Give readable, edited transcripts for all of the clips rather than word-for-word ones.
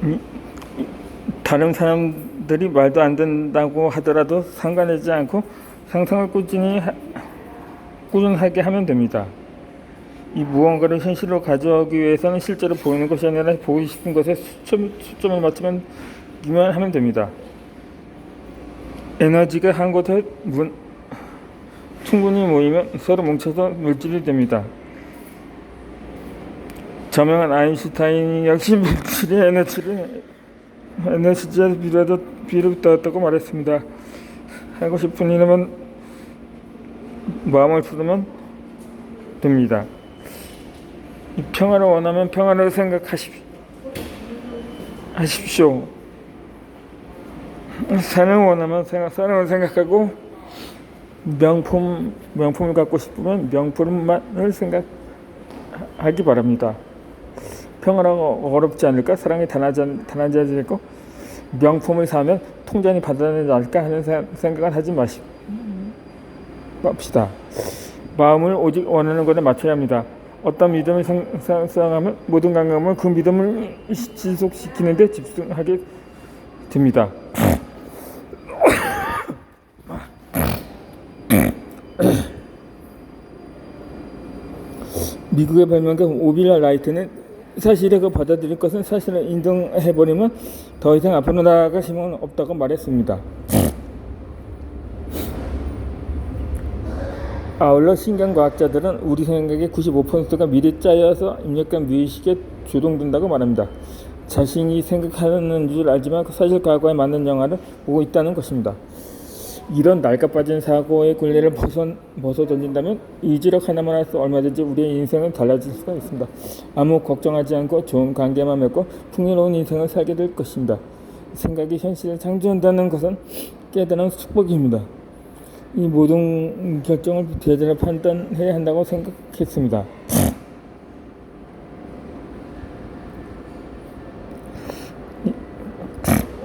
이- 다른 사람들이 말도 안 된다고 하더라도 상관하지 않고 상상을 꾸준하게 하면 됩니다. 이 무언가를 현실로 가져오기 위해서는 실제로 보이는 것이 아니라 보고 싶은 것에 초점을 맞추면 하면 됩니다. 에너지가 한 곳에 충분히 모이면 서로 뭉쳐서 물질이 됩니다. 저명한 아인슈타인이 역시 물질의 에너지에 비례되었다고 말했습니다. 하고 싶은 이름은 마음을 쏟으면 됩니다. 이 평화를 원하면 평화를 생각하십시오. 사랑을 원하면 사랑을 생각하고 명품을 갖고 싶으면 명품만을 생각하기 바랍니다. 평화가 어렵지 않을까? 사랑이 단하지 않을까? 명품을 사면 통장이 받아내지 않을까 하는 생각을 하지 맙시다. 마음을 오직 원하는 것에 맞춰야 합니다. 어떤 믿음을 상상하면 모든 감각은 그 믿음을 지속시키는 데 집중하게 됩니다. 미국의 발명가 오빌라 라이트는 사실에 받아들일 것은 사실을 인정해버리면 더 이상 앞으로 나아갈 희망은 없다고 말했습니다. 아울러 신경과학자들은 우리 생각의 95%가 미리 짜여서 입력된 무의식에 조동된다고 말합니다. 자신이 생각하는 줄 알지만 사실 과거에 맞는 영화를 보고 있다는 것입니다. 이런 낡아빠진 사고의 굴레를 벗어던진다면 의지력 하나만 해서 얼마든지 우리의 인생은 달라질 수가 있습니다. 아무 걱정하지 않고 좋은 관계만 맺고 풍요로운 인생을 살게 될 것입니다. 생각이 현실을 창조한다는 것은 깨달은 축복입니다. 이 모든 결정을 제대로 판단해야 한다고 생각했습니다.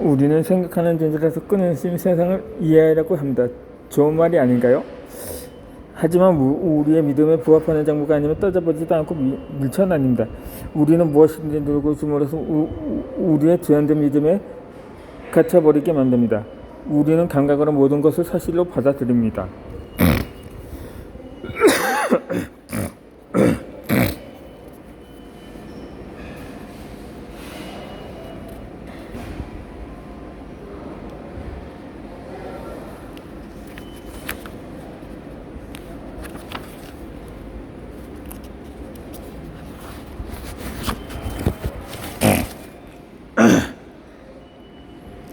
우리는 생각하는 존재라서 끊임없이 세상을 이해하려고 합니다. 좋은 말이 아닌가요? 하지만 우리의 믿음에 부합하는 정보가 아니면 따져보지도 않고 밀쳐나뉩니다. 우리는 무엇이든지 누르고 줌으로써 우리의 제한된 믿음에 갇혀버리게 만듭니다. 우리는 감각으로 모든 것을 사실로 받아들입니다.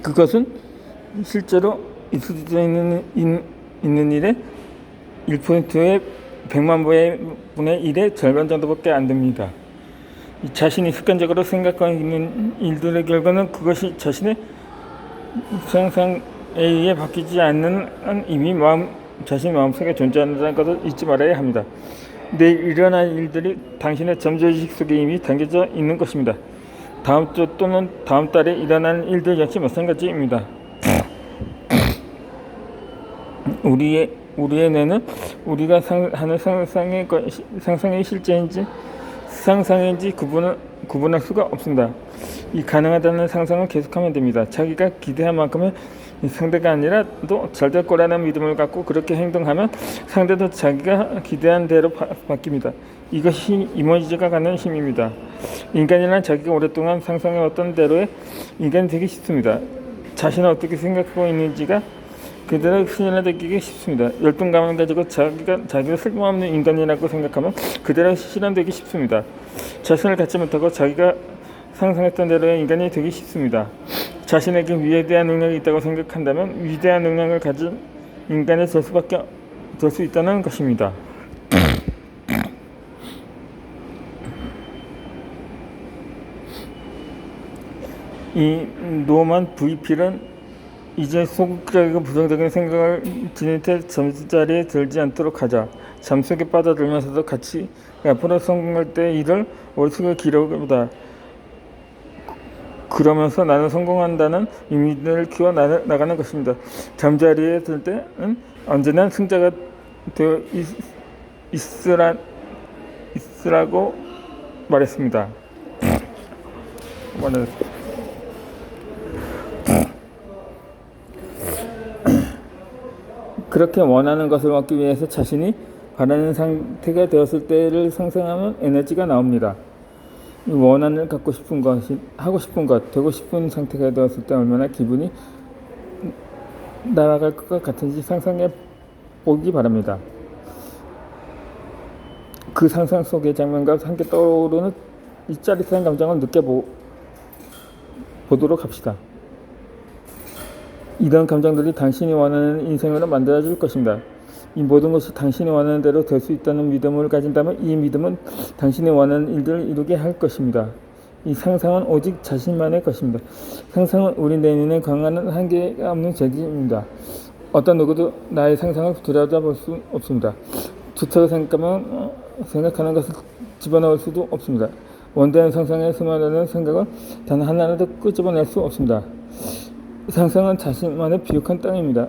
그것은 실제로 있을 수 있는 일의 1%의 100만 분의 1의 절반 정도밖에 안 됩니다. 자신이 습관적으로 생각하고 있는 일들의 결과는 그것이 자신의 상상에 의해 바뀌지 않는 한 이미 자신 마음속에 존재한다는 것을 잊지 말아야 합니다. 내일 일어날 일들이 당신의 잠재의식 속에 이미 담겨져 있는 것입니다. 다음 주 또는 다음 달에 일어나는 일들 역시 마찬가지입니다. 우리의 뇌는 우리가 하는 상상의 실제인지 상상인지 구분할 수가 없습니다. 이 가능하다는 상상을 계속하면 됩니다. 자기가 기대한 만큼의 상대가 아니라도 잘 될 거라는 믿음을 갖고 그렇게 행동하면 상대도 자기가 기대한 대로 바뀝니다. 이것이 이머지가 갖는 힘입니다. 인간이란 자기가 오랫동안 상상해왔던 대로의 인간이 되기 쉽습니다. 자신은 어떻게 생각하고 있는지가 그대로 실현되기 쉽습니다. 열등감을 가지고 자기가 쓸모없는 인간이라고 생각하면 그대로 실현되기 쉽습니다. 자신을 갖지 못하고 자기가 상상했던 대로의 인간이 되기 쉽습니다. 자신에게 위대한 능력이 있다고 생각한다면 위대한 능력을 가진 인간이 될 수 있다는 것입니다. 이 노만 VP는 이제 소극적이고 부정적인 생각을 지닌 채 잠자리에 들지 않도록 하자. 잠속에 빠져들면서도 같이 앞으로 성공할 때 일을 월수가 기록해보다. 그러면서 나는 성공한다는 의미를 키워 나가는 것입니다. 잠자리에 들 때는 언제나 승자가 되어 있으라고 말했습니다. 그렇게 원하는 것을 얻기 위해서 자신이 바라는 상태가 되었을 때를 상상하면 에너지가 나옵니다. 원한을 갖고 싶은 것, 하고 싶은 것, 되고 싶은 상태가 되었을 때 얼마나 기분이 날아갈 것 같은지 상상해 보기 바랍니다. 그 상상 속의 장면과 함께 떠오르는 이 짜릿한 감정을 느껴보도록 합시다. 이런 감정들이 당신이 원하는 인생으로 만들어줄 것입니다. 이 모든 것이 당신이 원하는 대로 될 수 있다는 믿음을 가진다면 이 믿음은 당신이 원하는 일들을 이루게 할 것입니다. 이 상상은 오직 자신만의 것입니다. 상상은 우리 내면에 강한 한계가 없는 재질입니다. 어떤 누구도 나의 상상을 들여다볼 수 없습니다. 좋다고 생각하는 것을 집어넣을 수도 없습니다. 원대한 상상에 수많은 생각을 단 하나라도 끄집어낼 수 없습니다. 상상은 자신만의 비옥한 땅입니다.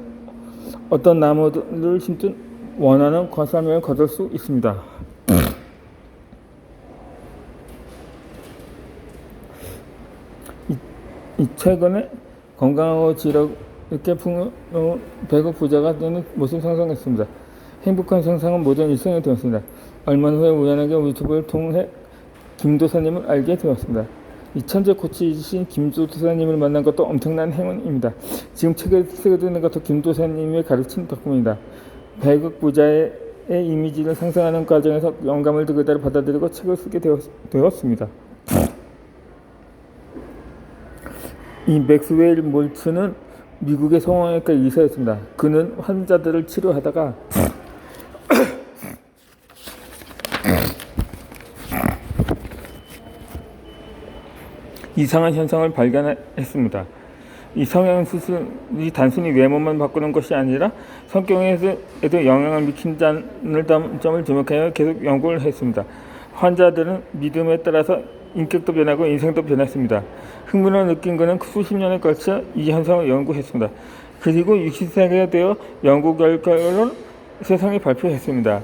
어떤 나무를 심든 원하는 과수함을 거둘 수 있습니다. 최근에 건강하고 지력있게 풍요로운 배급 부자가 되는 모습을 상상했습니다. 행복한 상상은 모든 일상이 되었습니다. 얼마 후에 우연하게 유튜브를 통해 김도사님을 알게 되었습니다. 이 천재 코치이신 김도사님을 만난 것도 엄청난 행운입니다. 지금 책을 쓰게 되는 것도 김도사님의 가르침 덕분입니다. 배급 부자의 이미지를 상상하는 과정에서 영감을 그대로 받아들이고 책을 쓰게 되었습니다. 이 맥스웰 몰츠는 미국의 성형외과 의사였습니다. 그는 환자들을 치료하다가 이상한 현상을 발견했습니다. 이 성형수술이 단순히 외모만 바꾸는 것이 아니라 성격에도 영향을 미친다는 점을 주목하여 계속 연구를 했습니다. 환자들은 믿음에 따라서 인격도 변하고 인생도 변했습니다. 흥분을 느낀 그는 수십 년에 걸쳐 이 현상을 연구했습니다. 그리고 60세가 되어 연구 결과를 세상에 발표했습니다.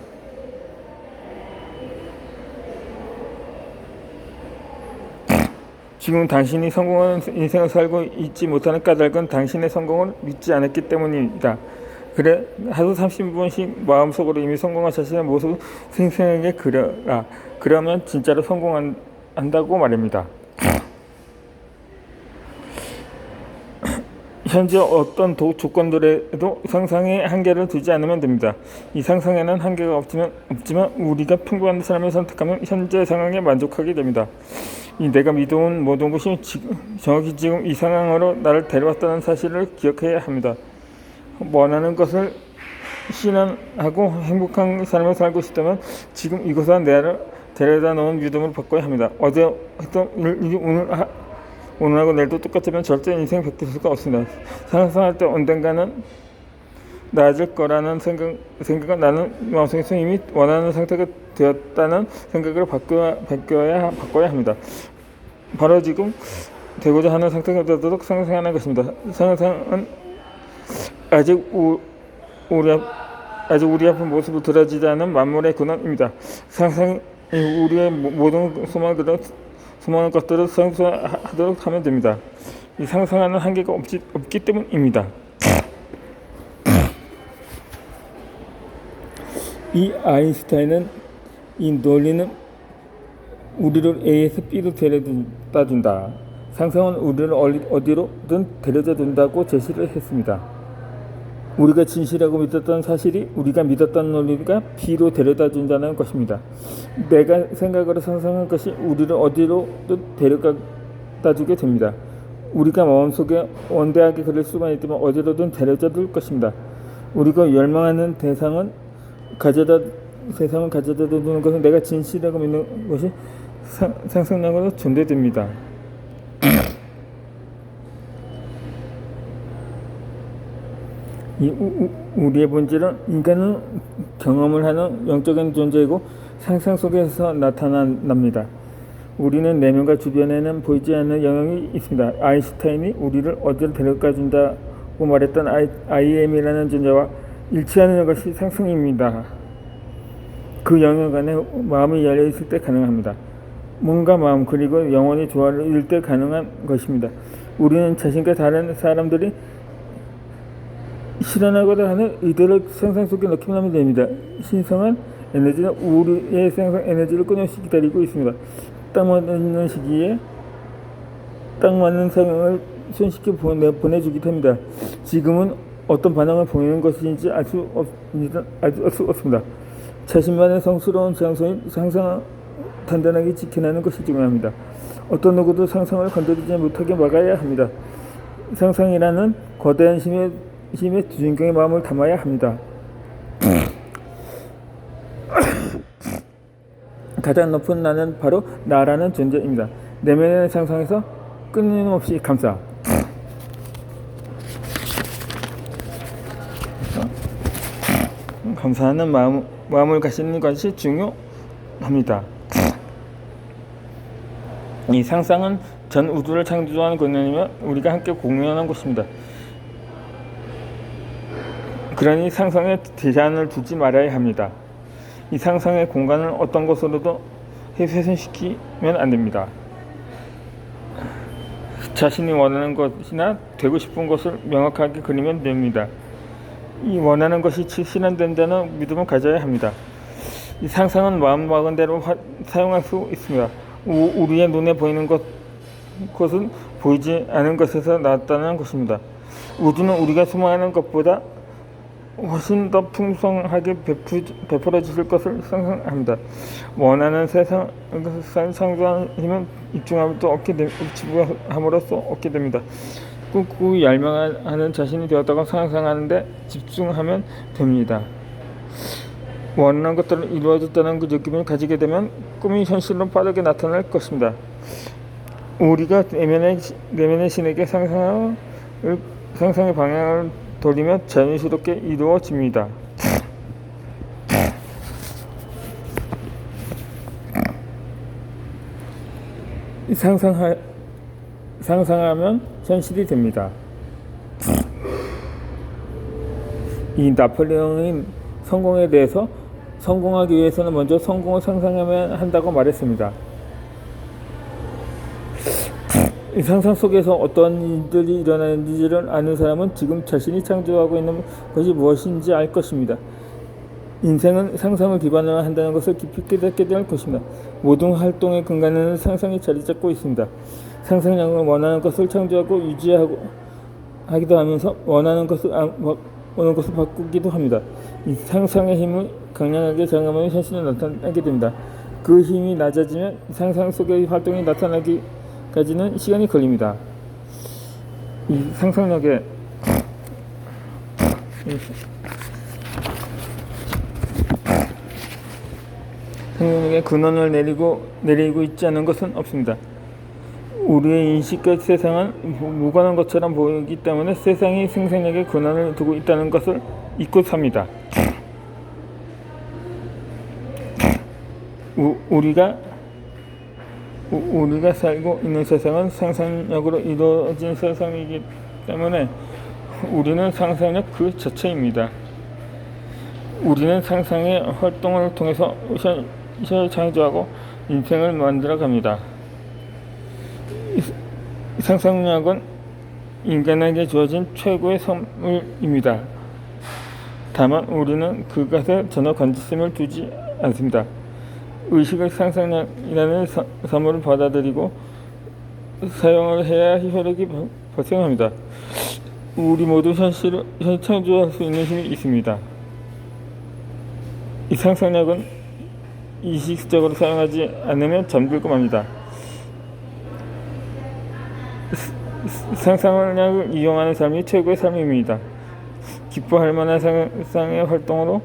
지금 당신이 성공한 인생을 살고 있지 못하는 까닭은 당신의 성공을 믿지 않았기 때문입니다. 그래 하루 30분씩 마음속으로 이미 성공한 자신의 모습을 생생하게 그려라. 그러면 진짜로 성공한다고 말입니다. 현재 어떤 조건들에도 상상에 한계를 두지 않으면 됩니다. 이 상상에는 한계가 없지만 우리가 평범한 삶을 선택하면 현재 상황에 만족하게 됩니다. 내가 믿어온 모든 것이 정확히 지금 이 상황으로 나를 데려왔다는 사실을 기억해야 합니다. 원하는 것을 신앙하고 행복한 삶을 살고 싶다면 지금 이곳에 나를 데려다 놓은 믿음을 바꿔야 합니다. 어제 했던 일이 오늘하고 내일도 똑같으면 절대 인생 바뀔 수가 없습니다. 상상할 때 언젠가는 나아질 거라는 생각은 나는 마음속에서 이미 원하는 상태가 되었다는 생각으로 바꿔야 합니다. 바로 지금 되고자 하는 상태가 되도록 상상하는 것입니다. 상상은 아직 우리 앞의 모습을 드러지지 않은 만물의 근원입니다. 상상이 우리의 모든 수많은 것들을 상상하도록 하면 됩니다. 이 상상하는 한계가 없기 때문입니다. 이 아인슈타인은 이 논리는 우리를 A에서 B로 데려다 준다. 상상은 우리를 어디로든 데려다 준다고 제시를 했습니다. 우리가 진실하고 믿었던 사실이 우리가 믿었던 논리가 B로 데려다 준다는 것입니다. 내가 생각으로 상상한 것이 우리를 어디로든 데려다 주게 됩니다. 우리가 마음속에 원대하게 그릴 수만 있다면 어디로든 데려다 줄 것입니다. 우리가 열망하는 세상을 가져다 주는 것은 내가 진실하고 믿는 것이 상상력으로 존재됩니다. 우리의 본질은 인간은 경험을 하는 영적인 존재이고 상상 속에서 나타납니다. 우리는 내면과 주변에는 보이지 않는 영역이 있습니다. 아인슈타인이 우리를 어디로 데려가 준다고 말했던 IM이라는 존재와 일치하는 것이 상상입니다. 그 영역 안에 마음이 열려있을 때 가능합니다. 몸과 마음 그리고 영혼이 조화를 이룰 때 가능한 것입니다. 우리는 자신과 다른 사람들이 실현하고자 하는 의도를 상상 속에 넣기만 하면 됩니다. 신성한 에너지는 우리의 상상 에너지를 끊임없이 기다리고 있습니다. 딱 맞는 시기에 딱 맞는 상황을 손쉽게 보내주기도 합니다. 지금은 어떤 반응을 보이는 것인지 알 수 없습니다. 자신만의 성스러운 장소인 상상을 단단하게 지켜내는 것이 중요합니다. 어떤 누구도 상상을 건드리지 못하게 막아야 합니다. 상상이라는 거대한 힘에 주인공의 마음을 담아야 합니다. 가장 높은 나는 바로 나라는 존재입니다. 내면의 상상에서 끊임없이 감싸. 감사하는 마음을 가지는 것이 중요합니다. 이 상상은 전 우주를 창조하는 권능이며 우리가 함께 공유하는 것입니다. 그러니 상상에 제한을 두지 말아야 합니다. 이 상상의 공간을 어떤 것으로도 훼손시키면 안 됩니다. 자신이 원하는 것이나 되고 싶은 것을 명확하게 그리면 됩니다. 이 원하는 것이 실현된다는 믿음을 가져야 합니다. 이 상상은 마음먹은 대로 사용할 수 있습니다. 우리의 눈에 보이는 것은 보이지 않은 것에서 나왔다는 것입니다. 우주는 우리가 소망하는 것보다 훨씬 더 풍성하게 베풀어 주실 것을 상상합니다. 원하는 세상을 창조하는 힘은 집중함으로써 얻게 됩니다. 꾹꾹 열망하는 자신이 되었다고 상상하는데 집중하면 됩니다. 원하는 것들을 이루어졌다는 그 느낌을 가지게 되면 꿈이 현실로 빠르게 나타날 것입니다. 우리가 내면의 신에게 상상의 방향을 돌리며 자연스럽게 이루어집니다. 상상하면 현실이 됩니다. 이 나폴레옹은 성공에 대해서 성공하기 위해서는 먼저 성공을 상상해야 한다고 말했습니다. 이 상상 속에서 어떤 일들이 일어나는지를 아는 사람은 지금 자신이 창조하고 있는 것이 무엇인지 알 것입니다. 인생은 상상을 기반으로 한다는 것을 깊이 깨닫게 될 것입니다. 모든 활동의 근간에는 상상이 자리 잡고 있습니다. 상상력은 원하는 것을 창조하고 유지하기도 하면서 원하는 것을 바꾸기도 합니다. 이 상상의 힘을 강력하게 장악하면 현실에 나타나게 됩니다. 그 힘이 낮아지면 상상 속의 활동이 나타나기까지는 시간이 걸립니다. 이 상상력의 근원을 내리고 있지 않은 것은 없습니다. 우리의 인식과 세상은 무관한 것처럼 보이기 때문에 세상이 생산력에 근원을 두고 있다는 것을 잊고 삽니다. 우리가 살고 있는 세상은 상상력으로 이루어진 세상이기 때문에 우리는 상상력 그 자체입니다. 우리는 상상의 활동을 통해서 현실을 창조하고 인생을 만들어갑니다. 상상력은 인간에게 주어진 최고의 선물입니다. 다만 우리는 그것에 전혀 관심을 두지 않습니다. 의식의 상상력이라는 선물을 받아들이고 사용을 해야 효력이 발생합니다. 우리 모두 현실을 창조할 수 있는 힘이 있습니다. 이 상상력은 의식적으로 사용하지 않으면 잠들고 맙니다. 상상력을 이용하는 삶이 최고의 삶입니다. 기뻐할 만한 상상의 활동으로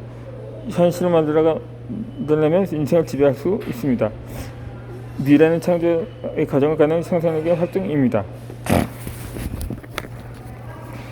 현실을 만들어내면 인생을 지배할 수 있습니다. 미래는 창조의 과정을 가는 상상력의 활동입니다.